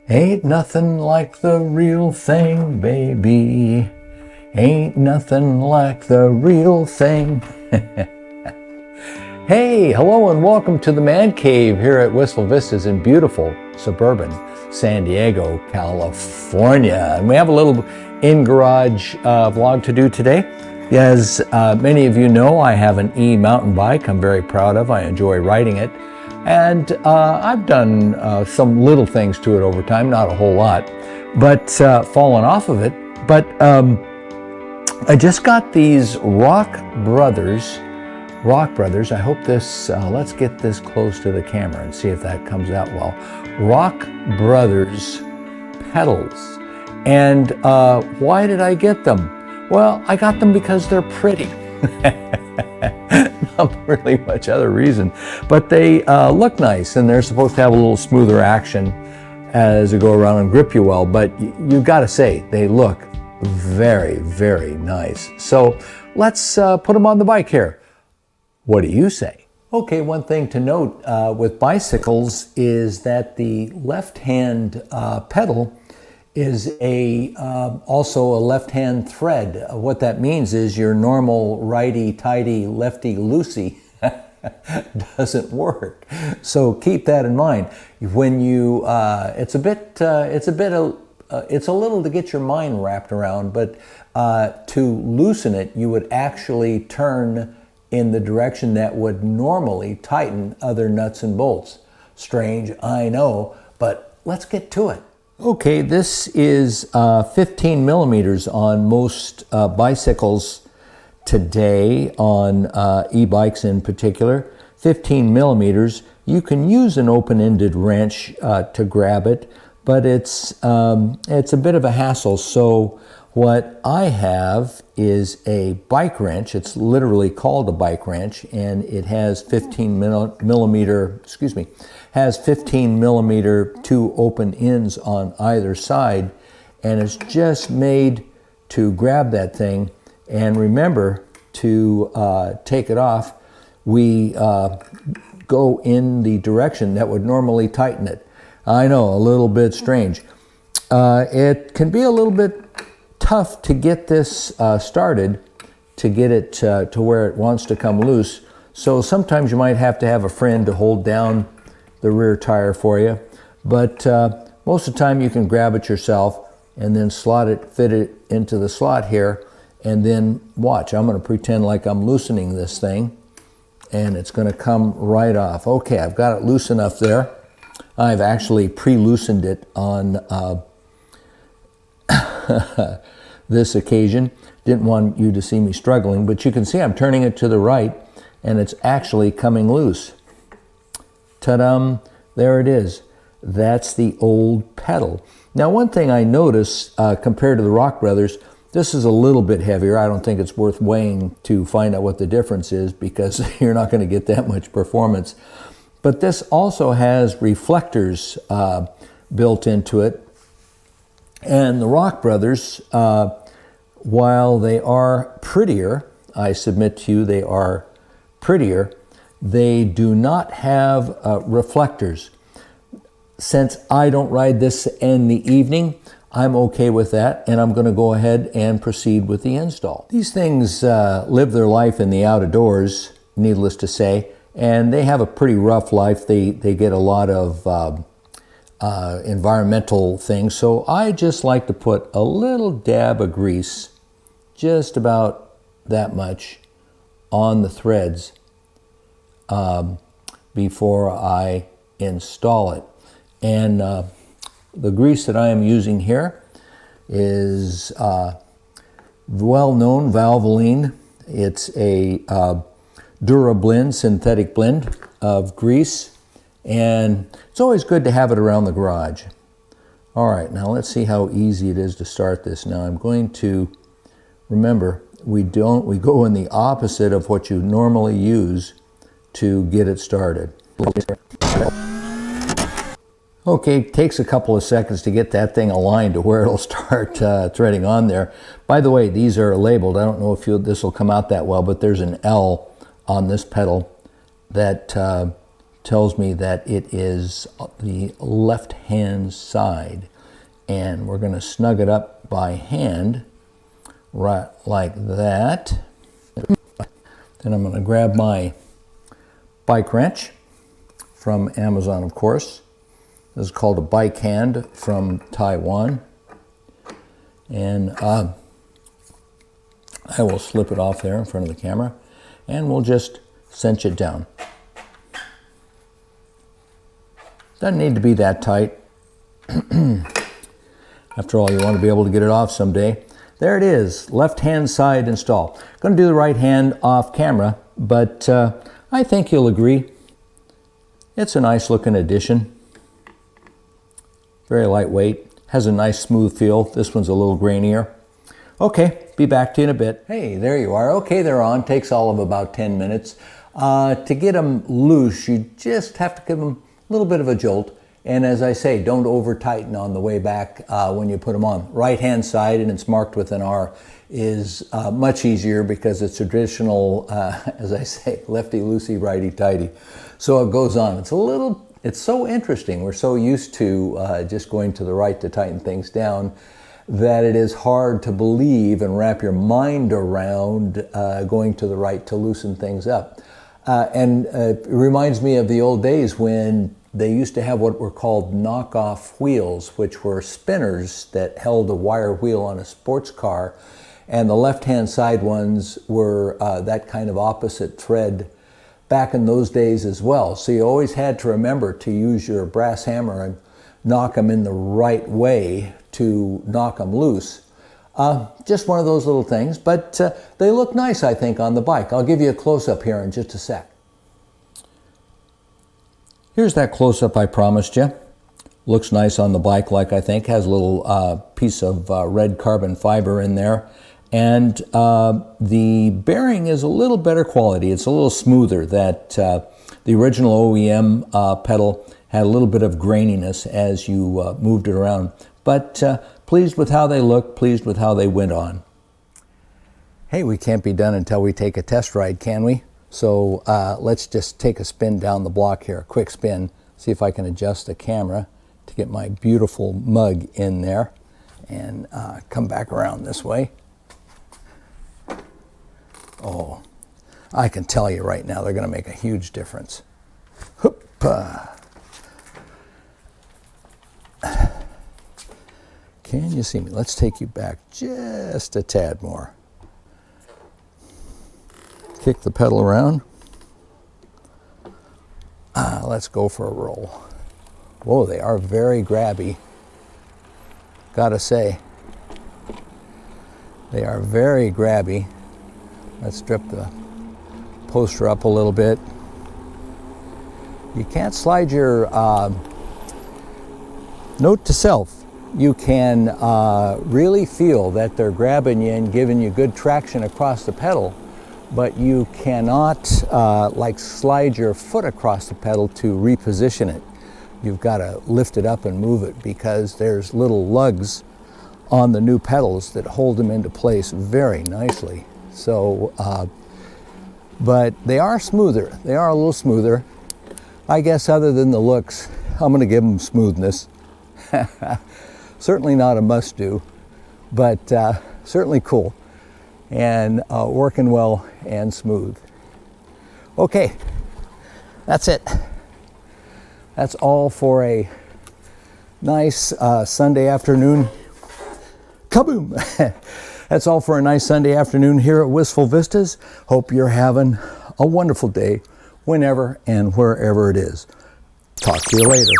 Ain't nothing like the real thing, baby. Ain't nothing like the real thing. Hey, hello and welcome to the Man Cave here at Wistful Vistas in beautiful suburban San Diego, California. And we have a little in-garage vlog to do today. As many of you know, I have an e-mountain bike I'm very proud of. I enjoy riding it. And I've done some little things to it over time, not a whole lot, but fallen off of it. But I just got these Rock Brothers. I hope this, let's get this close to the camera and see if that comes out well. Rock Brothers pedals. And why did I get them? Well, I got them because they're pretty. Not really much other reason, but they look nice, and they're supposed to have a little smoother action as they go around and grip you well, but you gotta say, they look very, very nice. So let's put them on the bike here. What do you say? Okay, one thing to note with bicycles is that the left-hand pedal is also a left-hand thread. What that means is your normal righty-tighty, lefty-loosey doesn't work. So keep that in mind. When you, it's a little to get your mind wrapped around, but to loosen it, you would actually turn in the direction that would normally tighten other nuts and bolts. Strange, I know, but let's get to it. Okay, this is 15 millimeters on most bicycles today, on e-bikes in particular. 15 millimeters. You can use an open-ended wrench to grab it, but it's a bit of a hassle. So what I have is a bike wrench. It's literally called a bike wrench, and it has 15 millimeter two open ends on either side, and it's just made to grab that thing. And remember to take it off. We go in the direction that would normally tighten it. I know, a little bit strange. It can be a little bit tough to get this started, to get it to where it wants to come loose. So sometimes you might have to have a friend to hold down the rear tire for you. But most of the time you can grab it yourself and then fit it into the slot here, and then watch. I'm going to pretend like I'm loosening this thing, and it's going to come right off. Okay, I've got it loose enough there. I've actually pre-loosened it on this occasion. Didn't want you to see me struggling, but you can see I'm turning it to the right, and it's actually coming loose. Ta-dum, there it is. That's the old pedal. Now, one thing I notice compared to the Rock Brothers, this is a little bit heavier. I don't think it's worth weighing to find out what the difference is, because you're not going to get that much performance. But this also has reflectors built into it. And the Rock Brothers, while they are prettier, I submit to you they are prettier, they do not have reflectors. Since I don't ride this in the evening, I'm okay with that, and I'm going to go ahead and proceed with the install. These things live their life in the outdoors, needless to say, and they have a pretty rough life. They get a lot of environmental things, so I just like to put a little dab of grease, just about that much, on the threads before I install it. And the grease that I am using here is well-known Valvoline. It's a DuraBlend synthetic blend of grease, and it's always good to have it around the garage. All right, now let's see how easy it is to start this. Now I'm going to, remember, we go in the opposite of what you normally use to get it started. Okay, it takes a couple of seconds to get that thing aligned to where it'll start threading on there. By the way, these are labeled. I don't know if this will come out that well, but there's an L on this pedal that tells me that it is the left-hand side. And we're going to snug it up by hand, right like that. Then I'm going to grab my bike wrench from Amazon, of course. This is called a bike hand from Taiwan. And I will slip it off there in front of the camera, and we'll just cinch it down. Doesn't need to be that tight. After all, you want to be able to get it off someday. There it is, left-hand side install. Going to do the right hand off camera, but I think you'll agree it's a nice looking addition. Very lightweight, has a nice smooth feel. This one's a little grainier. Okay, be back to you in a bit. Hey, there you are. Okay, they're on. Takes all of about 10 minutes. To get them loose, you just have to give them a little bit of a jolt. And as I say, don't over tighten on the way back when you put them on. Right hand side, and it's marked with an R, is much easier because it's traditional, as I say, lefty loosey, righty tighty. So it goes on. It's so interesting. We're so used to just going to the right to tighten things down that it is hard to believe and wrap your mind around going to the right to loosen things up. And it reminds me of the old days when they used to have what were called knockoff wheels, which were spinners that held a wire wheel on a sports car. And the left-hand side ones were that kind of opposite thread back in those days as well. So you always had to remember to use your brass hammer and knock them in the right way to knock them loose. Just one of those little things, but they look nice, I think, on the bike. I'll give you a close-up here in just a sec. Here's that close-up I promised you. Looks nice on the bike, like I think. Has a little piece of red carbon fiber in there. And the bearing is a little better quality. It's a little smoother. That the original OEM pedal had a little bit of graininess as you moved it around. But pleased with how they look, pleased with how they went on. Hey, we can't be done until we take a test ride, can we? So let's just take a spin down the block here, a quick spin, see if I can adjust the camera to get my beautiful mug in there, and come back around this way. Oh, I can tell you right now, they're going to make a huge difference. Hoop-a. Can you see me? Let's take you back just a tad more. Kick the pedal around. Let's go for a roll. Whoa, they are very grabby. Gotta say, they are very grabby. Let's strip the poster up a little bit. You can't slide your note to self. You can really feel that they're grabbing you and giving you good traction across the pedal, but you cannot like slide your foot across the pedal to reposition it. You've got to lift it up and move it because there's little lugs on the new pedals that hold them into place very nicely. So, but they are smoother. They are a little smoother. I guess other than the looks, I'm going to give them smoothness. Certainly not a must-do, but certainly cool and working well and smooth. Okay, that's it. That's all for a nice Sunday afternoon. Kaboom! That's all for a nice Sunday afternoon here at Wistful Vistas. Hope you're having a wonderful day whenever and wherever it is. Talk to you later.